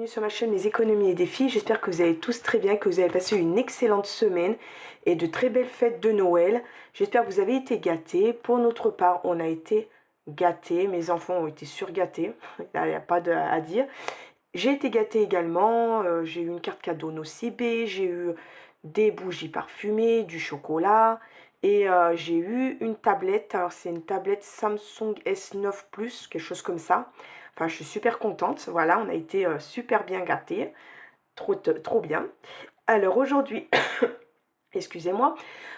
bienvenue sur ma chaîne Mes économies et défis. J'espère que vous allez tous très bien, que vous avez passé une excellente semaine et de très belles fêtes de Noël. J'espère que vous avez été gâtés. Pour notre part, on a été gâtés. Mes enfants ont été surgâtés, il n'y a pas à dire. J'ai été gâtée également, j'ai eu une carte cadeau Nocibé, j'ai eu des bougies parfumées, du chocolat et j'ai eu une tablette. Alors c'est une tablette Samsung S9 Plus, quelque chose comme ça. Enfin, je suis super contente. Voilà, on a été super bien gâtés. Trop bien. Alors aujourd'hui, excusez-moi.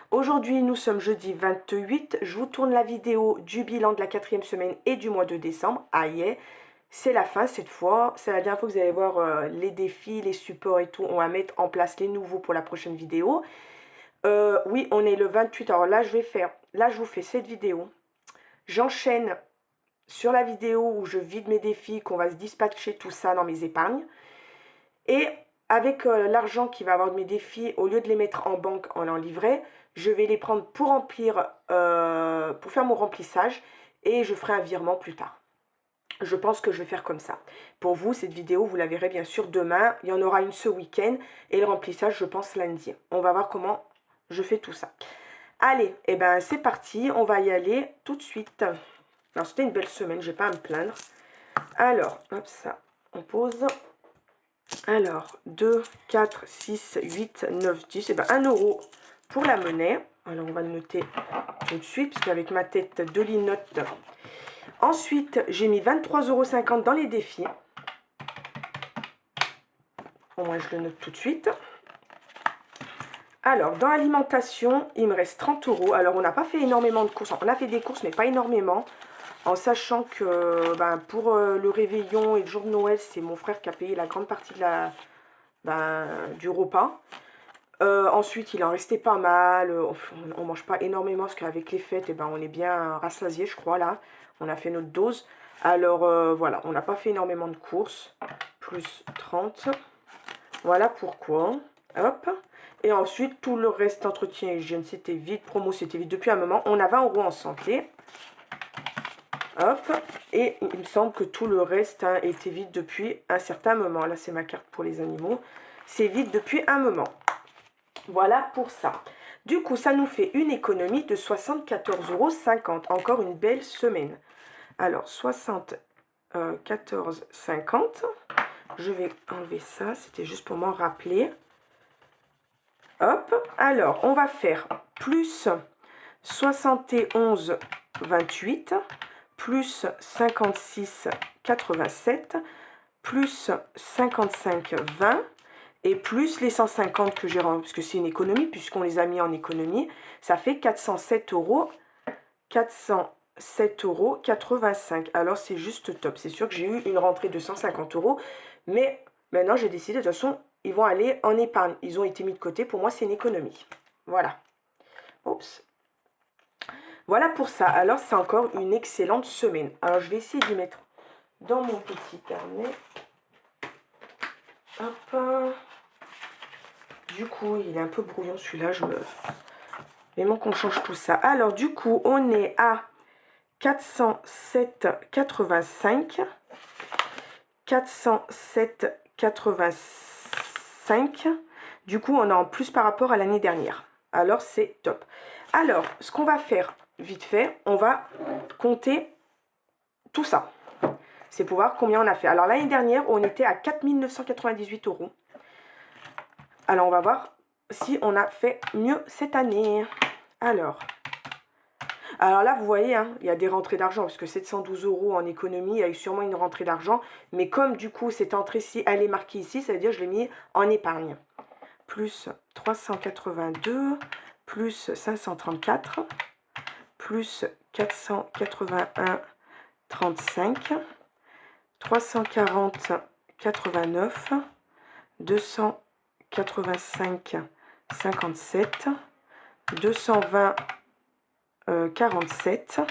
Aujourd'hui, nous sommes jeudi 28. Je vous tourne la vidéo du bilan de la 4e semaine et du mois de décembre. Aïe, c'est la fin cette fois. C'est la dernière fois que vous allez voir les défis, les supports et tout. On va mettre en place les nouveaux pour la prochaine vidéo. Oui, on est le 28. Alors là, je vous fais cette vidéo. J'enchaîne sur la vidéo où je vide mes défis, qu'on va se dispatcher tout ça dans mes épargnes. Et avec l'argent qui va avoir de mes défis, au lieu de les mettre en banque en livret, je vais les prendre pour remplir, pour faire mon remplissage et je ferai un virement plus tard. Je pense que je vais faire comme ça. Pour vous, cette vidéo, vous la verrez bien sûr demain. Il y en aura une ce week-end et le remplissage, je pense, lundi. On va voir comment je fais tout ça. Allez, et ben c'est parti. On va y aller tout de suite. Alors, c'était une belle semaine, je n'ai pas à me plaindre. Alors, hop, ça, on pose. Alors, 2, 4, 6, 8, 9, 10. Et ben 1 euro pour la monnaie. Alors, on va le noter tout de suite, parce qu'avec ma tête de linotte. Ensuite, j'ai mis 23,50 € dans les défis. Au moins, je le note tout de suite. Alors, dans l'alimentation, il me reste 30 €. Alors, on n'a pas fait énormément de courses. On a fait des courses, mais pas énormément. En sachant que pour le réveillon et le jour de Noël, c'est mon frère qui a payé la grande partie de du repas. Ensuite, il en restait pas mal. On mange pas énormément parce qu'avec les fêtes, on est bien rassasié, je crois, là. On a fait notre dose. Alors, voilà, on n'a pas fait énormément de courses. Plus 30. Voilà pourquoi. Hop. Et ensuite, tout le reste, entretien et hygiène, c'était vide. Promo, c'était vide depuis un moment. On a 20 € en santé. Hop, et il me semble que tout le reste était vide depuis un certain moment. Là, c'est ma carte pour les animaux. C'est vide depuis un moment. Voilà pour ça. Du coup, ça nous fait une économie de 74,50 €. Encore une belle semaine. Alors, 74,50 €. Je vais enlever ça. C'était juste pour m'en rappeler. Hop. Alors, on va faire plus 71,28 €. Plus 56,87, plus 55,20 et plus les 150 que j'ai rendu, parce que c'est une économie, puisqu'on les a mis en économie, ça fait 407 €, 407,85 €. Alors c'est juste top. C'est sûr que j'ai eu une rentrée de 150 €, mais maintenant j'ai décidé, de toute façon, ils vont aller en épargne. Ils ont été mis de côté. Pour moi, c'est une économie. Voilà. Oups. Voilà pour ça. Alors, c'est encore une excellente semaine. Alors, je vais essayer d'y mettre dans mon petit carnet. Hop. Du coup, il est un peu brouillon celui-là. Vraiment qu'on change tout ça. Alors, du coup, on est à 407,85. 407,85. Du coup, on est en plus par rapport à l'année dernière. Alors, c'est top. Alors, ce qu'on va faire vite fait, on va compter tout ça. C'est pour voir combien on a fait. Alors, l'année dernière, on était à 4 998 €. Alors, on va voir si on a fait mieux cette année. Alors là, vous voyez, il y a des rentrées d'argent, parce que 712 € en économie, il y a eu sûrement une rentrée d'argent. Mais comme, du coup, cette entrée-ci, elle est marquée ici, ça veut dire que je l'ai mis en épargne. Plus 382, plus 534, plus 481,35, 340,89, 285,57, 220,47,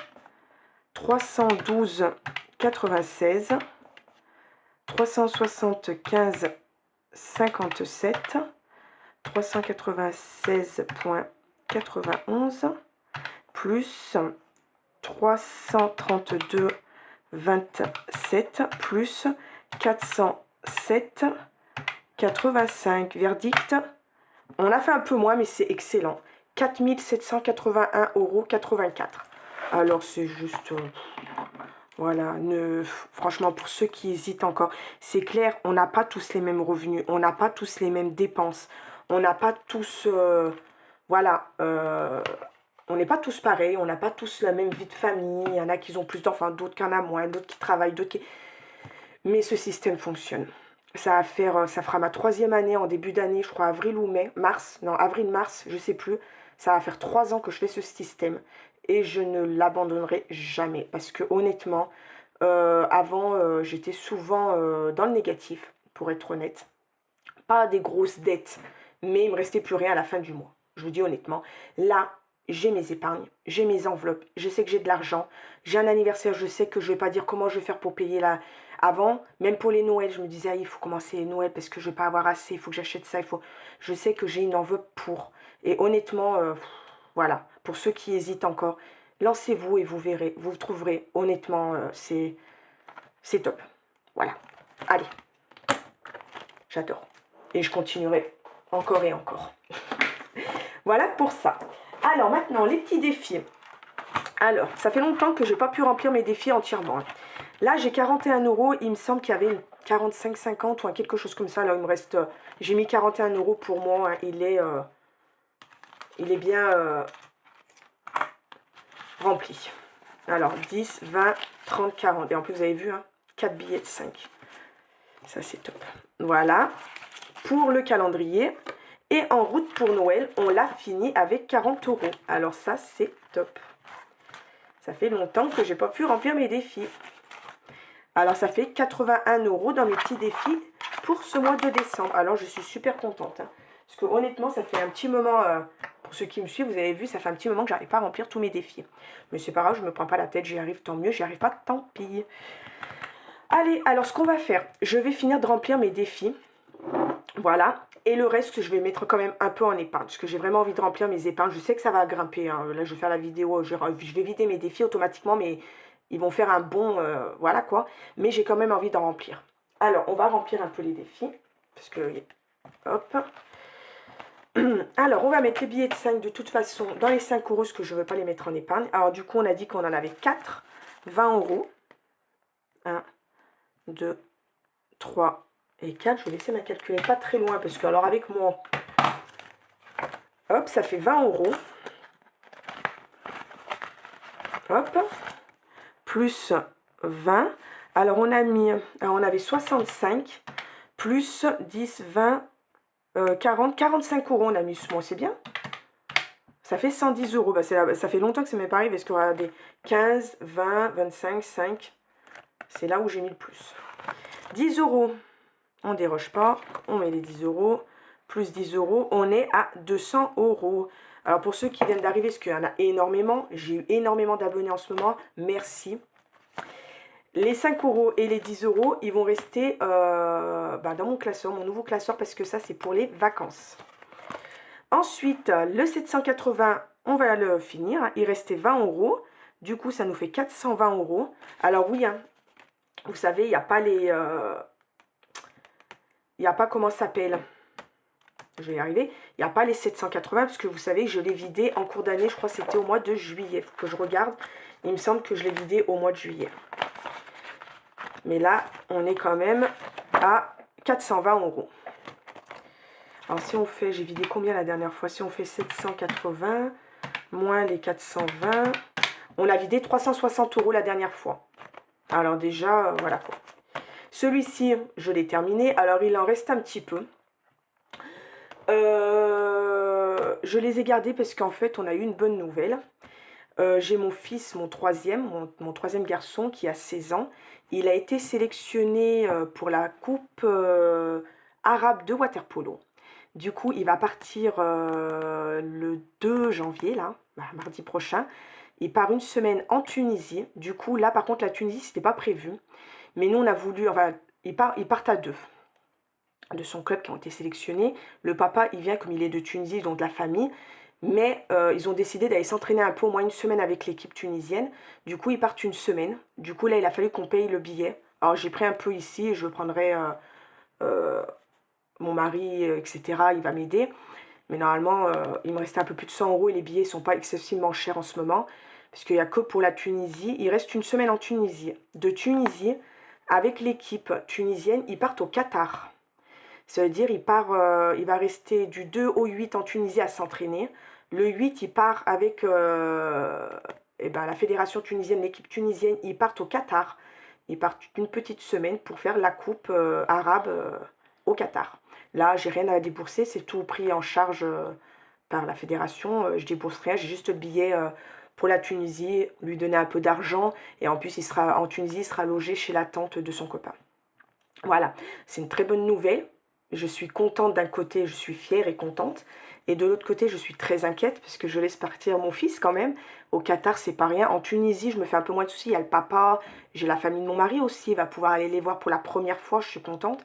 312,96, 375,57, 396,91, plus 332,27, plus 7,85. Verdict, on a fait un peu moins, mais c'est excellent. 4 781,84 €. Alors, c'est juste... voilà, franchement, pour ceux qui hésitent encore, c'est clair, on n'a pas tous les mêmes revenus, on n'a pas tous les mêmes dépenses, on n'a pas tous... voilà, on n'est pas tous pareils, on n'a pas tous la même vie de famille, il y en a qui ont plus d'enfants, d'autres qui en ont moins, d'autres qui travaillent, d'autres qui... Mais ce système fonctionne. Ça fera ma 3e année en début d'année, je crois avril ou mai, mars, non avril-mars, je sais plus. Ça va faire 3 ans que je fais ce système et je ne l'abandonnerai jamais parce que honnêtement, avant j'étais souvent dans le négatif, pour être honnête. Pas des grosses dettes, mais il me restait plus rien à la fin du mois. Je vous dis honnêtement, là, j'ai mes épargnes, j'ai mes enveloppes, je sais que j'ai de l'argent, j'ai un anniversaire, je sais que je vais pas dire comment je vais faire pour payer la... Avant, même pour les Noëls, je me disais, ah, il faut commencer les Noëls parce que je vais pas avoir assez, il faut que j'achète ça, il faut... Je sais que j'ai une enveloppe pour. Et honnêtement, voilà, pour ceux qui hésitent encore, lancez-vous et vous verrez, vous trouverez, honnêtement, c'est top. Voilà, allez, j'adore. Et je continuerai encore et encore. Voilà pour ça. Alors maintenant, les petits défis. Alors, ça fait longtemps que je n'ai pas pu remplir mes défis entièrement. Là, j'ai 41 €. Il me semble qu'il y avait une 45,50 ou quelque chose comme ça. Là, il me reste... j'ai mis 41 € pour moi. Hein. Il est bien rempli. Alors, 10, 20, 30, 40. Et en plus, vous avez vu, hein, 4 billets de 5. Ça, c'est top. Voilà. Pour le calendrier. Et en route pour Noël, on l'a fini avec 40 €. Alors ça, c'est top. Ça fait longtemps que j'ai pas pu remplir mes défis. Alors, ça fait 81 € dans mes petits défis pour ce mois de décembre. Alors, je suis super contente. Hein, parce que honnêtement, ça fait un petit moment, pour ceux qui me suivent, vous avez vu, ça fait un petit moment que j'arrive pas à remplir tous mes défis. Mais c'est pas grave, je me prends pas la tête, j'y arrive, tant mieux. J'y arrive pas, tant pis. Allez, alors ce qu'on va faire, je vais finir de remplir mes défis. Voilà. Et le reste, je vais mettre quand même un peu en épargne. Parce que j'ai vraiment envie de remplir mes épargnes. Je sais que ça va grimper. Hein. Là, je vais faire la vidéo. Je vais vider mes défis automatiquement. Mais ils vont faire un bon... voilà quoi. Mais j'ai quand même envie d'en remplir. Alors, on va remplir un peu les défis. Parce que... hop. Alors, on va mettre les billets de 5 de toute façon dans les 5 € parce que je ne veux pas les mettre en épargne. Alors, du coup, on a dit qu'on en avait 4. 20 €. 1, 2, 3 et 4. Je vais laisser ma calculette pas très loin parce que, alors, avec moi, hop, ça fait 20 €. Hop. Plus 20. Alors, on a mis, alors, on avait 65 plus 10, 20, 40, 45 € on a mis ce mois, c'est bien. Ça fait 110 €. Bah, ça fait longtemps que ça m'est pas arrivé parce qu'on a des 15, 20, 25, 5. C'est là où j'ai mis le plus. 10 €. On ne déroge pas. On met les 10 €. Plus 10 €. On est à 200 €. Alors, pour ceux qui viennent d'arriver, parce qu'il y en a énormément. J'ai eu énormément d'abonnés en ce moment. Merci. Les 5 € et les 10 €, ils vont rester dans mon classeur, mon nouveau classeur, parce que ça, c'est pour les vacances. Ensuite, le 780, on va le finir. Il restait 20 €. Du coup, ça nous fait 420 €. Alors oui, hein, vous savez, il n'y a pas les... il n'y a pas, comment ça s'appelle? Je vais y arriver. Il n'y a pas les 780, parce que vous savez, je l'ai vidé en cours d'année. Je crois que c'était au mois de juillet. Il faut que je regarde. Il me semble que je l'ai vidé au mois de juillet. Mais là, on est quand même à 420 €. Alors, si on fait, j'ai vidé combien la dernière fois? Si on fait 780 moins les 420, on a vidé 360 € la dernière fois. Alors déjà, voilà quoi. Celui-ci, je l'ai terminé. Alors, il en reste un petit peu. Je les ai gardés parce qu'en fait, on a eu une bonne nouvelle. J'ai mon fils, mon troisième garçon qui a 16 ans. Il a été sélectionné pour la coupe arabe de water-polo. Du coup, il va partir le 2 janvier, là, mardi prochain. Il part une semaine en Tunisie. Du coup, là, par contre, la Tunisie, c'était pas prévu. Mais nous, on a voulu... Enfin, ils partent à 2 de son club qui ont été sélectionnés. Le papa, il vient comme il est de Tunisie, donc de la famille. Mais ils ont décidé d'aller s'entraîner un peu, au moins une semaine avec l'équipe tunisienne. Du coup, ils partent une semaine. Du coup, là, il a fallu qu'on paye le billet. Alors, j'ai pris un peu ici et je prendrai mon mari, etc., il va m'aider. Mais normalement, il me restait un peu plus de 100 euros et les billets ne sont pas excessivement chers en ce moment. Parce qu'il n'y a que pour la Tunisie. Il reste une semaine en Tunisie. De Tunisie, avec l'équipe tunisienne, ils partent au Qatar. Ça veut dire il va rester du 2 au 8 en Tunisie à s'entraîner. Le 8, il part avec la fédération tunisienne, l'équipe tunisienne, ils partent au Qatar. Ils partent une petite semaine pour faire la coupe arabe au Qatar. Là, j'ai rien à débourser, c'est tout pris en charge par la fédération. Je débourse rien, j'ai juste le billet pour la Tunisie, lui donner un peu d'argent. Et en plus, en Tunisie, il sera logé chez la tante de son copain. Voilà, c'est une très bonne nouvelle. Je suis contente d'un côté, je suis fière et contente. Et de l'autre côté, je suis très inquiète parce que je laisse partir mon fils quand même. Au Qatar, c'est pas rien. En Tunisie, je me fais un peu moins de soucis. Il y a le papa, j'ai la famille de mon mari aussi. Il va pouvoir aller les voir pour la première fois, je suis contente.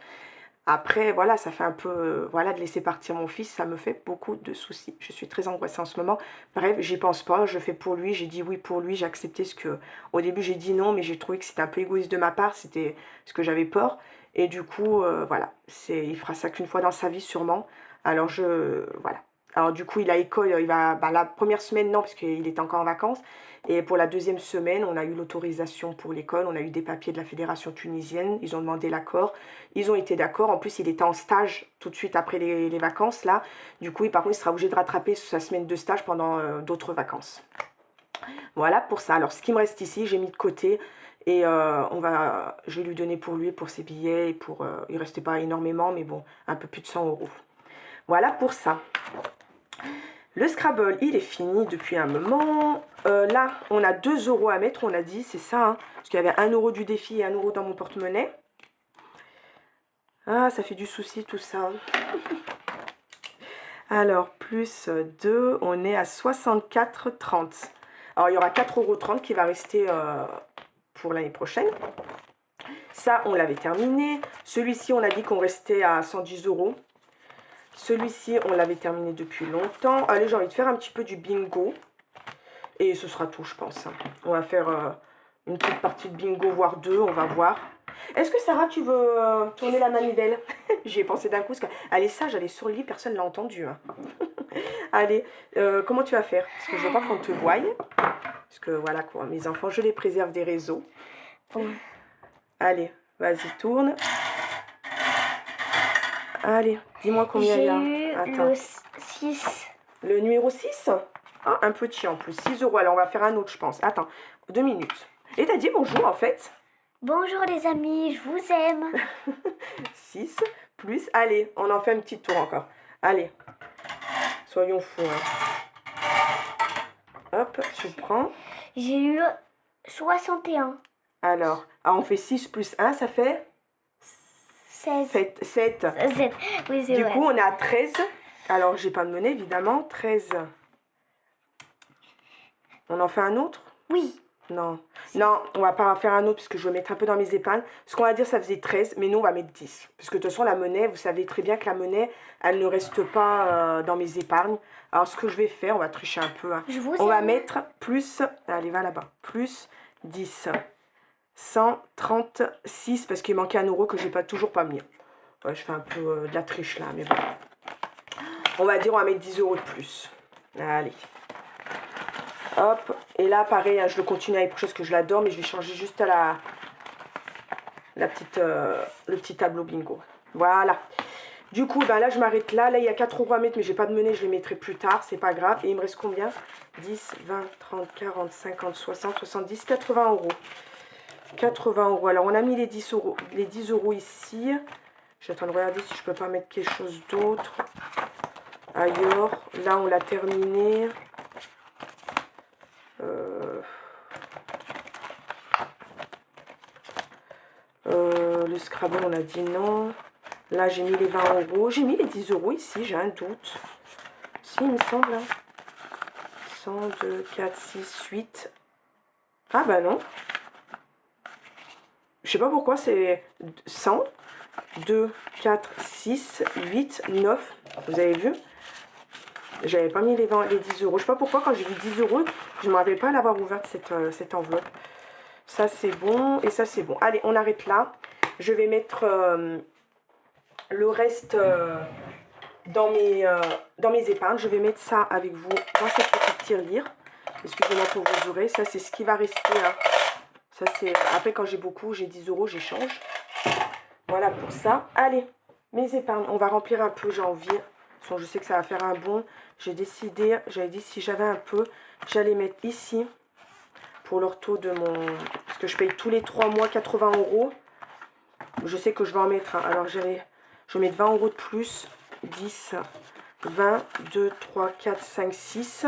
Après, voilà, ça fait un peu, de laisser partir mon fils, ça me fait beaucoup de soucis. Je suis très angoissée en ce moment. Bref, j'y pense pas, je fais pour lui, j'ai dit oui pour lui, j'ai accepté ce que... Au début, j'ai dit non, mais j'ai trouvé que c'était un peu égoïste de ma part, c'était ce que j'avais peur. Et du coup, voilà, il fera ça qu'une fois dans sa vie sûrement. Alors, voilà. Alors, du coup, il a école, il va... la première semaine, non, parce qu'il est encore en vacances. Et pour la deuxième semaine, on a eu l'autorisation pour l'école. On a eu des papiers de la fédération tunisienne. Ils ont demandé l'accord. Ils ont été d'accord. En plus, il était en stage tout de suite après les vacances, là. Du coup, par contre, il sera obligé de rattraper sa semaine de stage pendant d'autres vacances. Voilà pour ça. Alors, ce qui me reste ici, j'ai mis de côté. Et je vais lui donner pour lui, pour ses billets. Et il ne restait pas énormément, mais bon, un peu plus de 100 euros. Voilà pour ça. Le Scrabble, il est fini depuis un moment. Là, on a 2 euros à mettre, on a dit, c'est ça. Hein, parce qu'il y avait 1 euro du défi et 1 euro dans mon porte-monnaie. Ah, ça fait du souci tout ça. Alors, plus 2, on est à 64,30. Alors, il y aura 4,30 € qui va rester pour l'année prochaine. Ça, on l'avait terminé. Celui-ci, on a dit qu'on restait à 110 €. Celui-ci, on l'avait terminé depuis longtemps. Allez, j'ai envie de faire un petit peu du bingo. Et ce sera tout, je pense. On va faire une petite partie de bingo, voire 2, on va voir. Est-ce que Sarah, tu veux tourner la manivelle? J'y ai pensé d'un coup. Elle est sage, elle est sur le lit, personne ne l'a entendu. Hein. Allez, comment tu vas faire? Parce que je veux pas qu'on te voie. Parce que voilà quoi, mes enfants, je les préserve des réseaux. Allez, vas-y, tourne. Allez, dis-moi combien il y a. J'ai eu le 6. Le numéro 6? Ah, un petit en plus, 6 €. Alors, on va faire un autre, je pense. Attends, 2 minutes. Et t'as dit bonjour, en fait? Bonjour les amis, je vous aime. 6 plus, allez, on en fait un petit tour encore. Allez, soyons fous. Hein. Hop, tu prends. J'ai eu 61. Alors, on fait 6 plus 1, ça fait 16. 7. 7. Oui, c'est vrai. Du coup, on est à 13. Alors, j'ai pas de monnaie, évidemment. 13. On en fait un autre? Oui. Non. Non, on va pas en faire un autre parce que je vais mettre un peu dans mes épargnes. Ce qu'on va dire, ça faisait 13, mais nous, on va mettre 10. Parce que de toute façon, la monnaie, vous savez très bien que la monnaie, elle ne reste pas dans mes épargnes. Alors, ce que je vais faire, on va tricher un peu. Hein. On va mettre plus, allez, va là-bas, plus 10. 136, parce qu'il manquait 1 € que j'ai toujours pas mis. Ouais, je fais un peu de la triche là, mais bon. On va dire, on va mettre 10 € de plus. Allez. Hop, et là pareil, hein, je le continue avec quelque chose que je l'adore, mais je vais changer juste à le petit tableau bingo. Voilà. Du coup, ben là je m'arrête là. Là il y a 4 € à mettre, mais j'ai pas de monnaie, je les mettrai plus tard, c'est pas grave. Et il me reste combien? 10, 20, 30, 40, 50, 60, 70, 80 €. 80 €. Alors on a mis les 10 € ici. J'attends de regarder si je peux pas mettre quelque chose d'autre. Ailleurs. Là on l'a terminé. Le Scrabble, on a dit non. Là, j'ai mis les 20 €. J'ai mis les 10 € ici, j'ai un doute. Si, il me semble. 100, 2, 4, 6, 8. Ah, bah non. Je sais pas pourquoi, c'est 100, 2, 4, 6, 8, 9. Vous avez vu? J'avais pas mis les 10 €. Je sais pas pourquoi, quand j'ai vu 10 €, je ne me rappelle pas l'avoir ouverte, cette enveloppe. Ça, c'est bon. Et ça, c'est bon. Allez, on arrête là. Je vais mettre le reste dans mes épargnes. Je vais mettre ça avec vous dans cette petite tirelire. Excusez-moi pour vos oreilles. Ça, c'est ce qui va rester. Hein. Ça, c'est... Après, quand j'ai beaucoup, j'ai 10 €, j'échange. Voilà pour ça. Allez, mes épargnes. On va remplir un peu, j'ai envie. Je sais que ça va faire un bon. J'ai décidé, j'avais dit si j'avais un peu, j'allais mettre ici pour le retour de mon... Parce que je paye tous les 3 mois 80 €. Je sais que je vais en mettre. Hein. Alors, je vais mettre 20 € de plus. 10, 20, 2, 3, 4, 5, 6.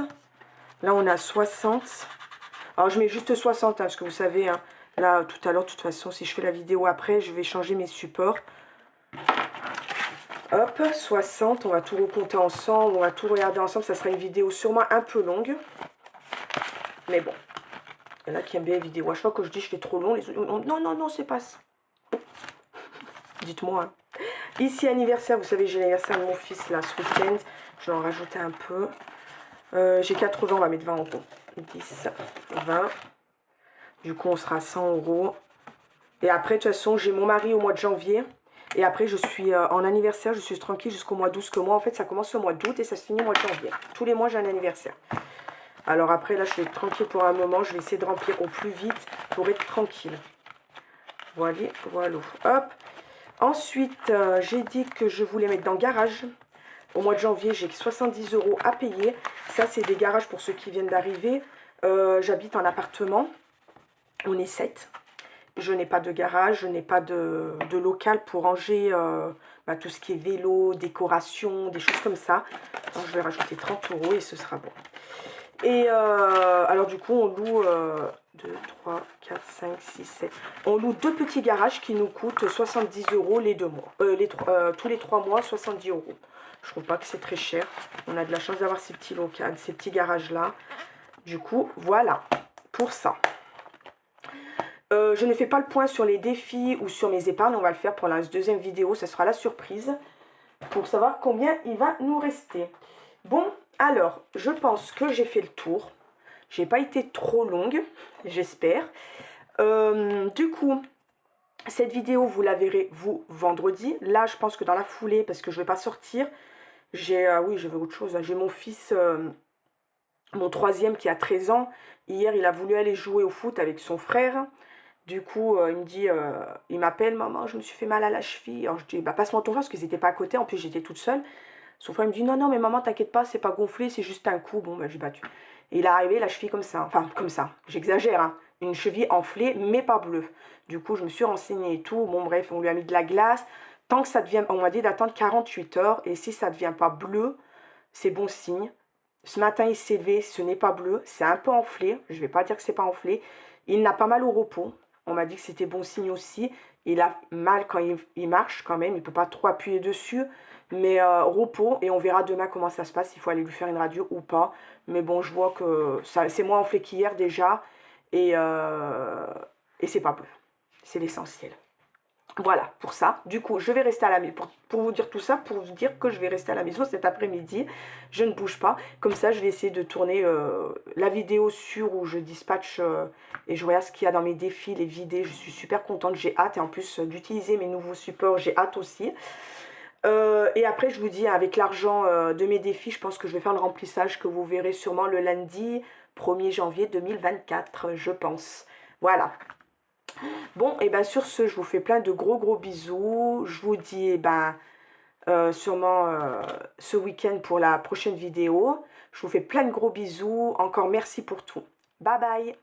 Là, on a 60. Alors, je mets juste 60, hein, parce que vous savez, hein, là, tout à l'heure, de toute façon, si je fais la vidéo après, je vais changer mes supports. Hop, 60. On va tout recompter ensemble. On va tout regarder ensemble. Ça sera une vidéo sûrement un peu longue. Mais bon. Il y en a qui aiment bien les vidéos. À chaque fois que je dis je fais trop long, les autres... Non, non, non, c'est pas ça. Dites-moi. Hein. Ici, anniversaire. Vous savez, j'ai l'anniversaire de mon fils, là, ce week-end. Je vais en rajouter un peu. J'ai 80, on va mettre 20 €. 10, 20. Du coup, on sera à 100 €. Et après, de toute façon, j'ai mon mari au mois de janvier. Et après, je suis en anniversaire. Je suis tranquille jusqu'au mois d'août. Parce que moi, en fait, ça commence au mois d'août et ça se finit au mois de janvier. Tous les mois, j'ai un anniversaire. Alors après, là, je vais être tranquille pour un moment. Je vais essayer de remplir au plus vite pour être tranquille. Voilà, voilà. Hop. Ensuite, j'ai dit que je voulais mettre dans le garage. Au mois de janvier, j'ai 70 € à payer. Ça, c'est des garages pour ceux qui viennent d'arriver. J'habite en appartement. On est 7. Je n'ai pas de garage, je n'ai pas de local pour ranger tout ce qui est vélo, décoration, des choses comme ça. Donc, je vais rajouter 30 € et ce sera bon. Et alors du coup, on loue 2, 3, 4, 5, 6, 7. On loue 2 petits garages qui nous coûtent 70 € les 2 mois. Tous les 3 mois, 70 €. Je trouve pas que c'est très cher. On a de la chance d'avoir ces petits locaux, ces petits garages-là. Du coup, voilà pour ça. Je ne fais pas le point sur les défis ou sur mes épargnes. On va le faire pour la deuxième vidéo. Ça sera la surprise pour savoir combien il va nous rester. Bon, alors, je pense que j'ai fait le tour. J'ai pas été trop longue, j'espère. Du coup, cette vidéo, vous la verrez, vous, vendredi. Là, je pense que dans la foulée, parce que je vais pas sortir, j'ai... oui, je veux autre chose. J'ai mon fils, mon troisième qui a 13 ans. Hier, il a voulu aller jouer au foot avec son frère. Du coup, il me dit, il m'appelle, maman, je me suis fait mal à la cheville. Alors, je dis, bah, passe-moi ton frère, parce qu'ils n'étaient pas à côté. En plus, j'étais toute seule. Son frère me dit, non, non, mais maman, t'inquiète pas, c'est pas gonflé, c'est juste un coup. Bon, bah, j'ai battu. Et il est arrivé, la cheville comme ça. Enfin, comme ça. J'exagère, hein. Une cheville enflée, mais pas bleue. Du coup, je me suis renseignée et tout. Bon, bref, on lui a mis de la glace. Tant que ça devient, on m'a dit d'attendre 48 heures. Et si ça ne devient pas bleu, c'est bon signe. Ce matin, il s'est levé, ce n'est pas bleu. C'est un peu enflé. Je ne vais pas dire que c'est pas enflé. Il n'a pas mal au repos. On m'a dit que c'était bon signe aussi. Il a mal quand il marche quand même. Il ne peut pas trop appuyer dessus. Mais repos. Et on verra demain comment ça se passe. Il faut aller lui faire une radio ou pas. Mais bon, je vois que c'est moins enflé qu'hier déjà. Et c'est pas bleu. C'est l'essentiel. Voilà, pour ça. Du coup, je vais rester à la maison. Pour vous dire tout ça, pour vous dire que je vais rester à la maison cet après-midi. Je ne bouge pas. Comme ça, je vais essayer de tourner la vidéo sur où je dispatche et je regarde ce qu'il y a dans mes défis, les vidéos. Je suis super contente, j'ai hâte. Et en plus d'utiliser mes nouveaux supports, j'ai hâte aussi. Et après, je vous dis, avec l'argent de mes défis, je pense que je vais faire le remplissage que vous verrez sûrement le lundi 1er janvier 2024, je pense. Voilà. Bon, et bien sur ce, je vous fais plein de gros bisous. Je vous dis, sûrement ce week-end pour la prochaine vidéo. Je vous fais plein de gros bisous. Encore merci pour tout. Bye bye.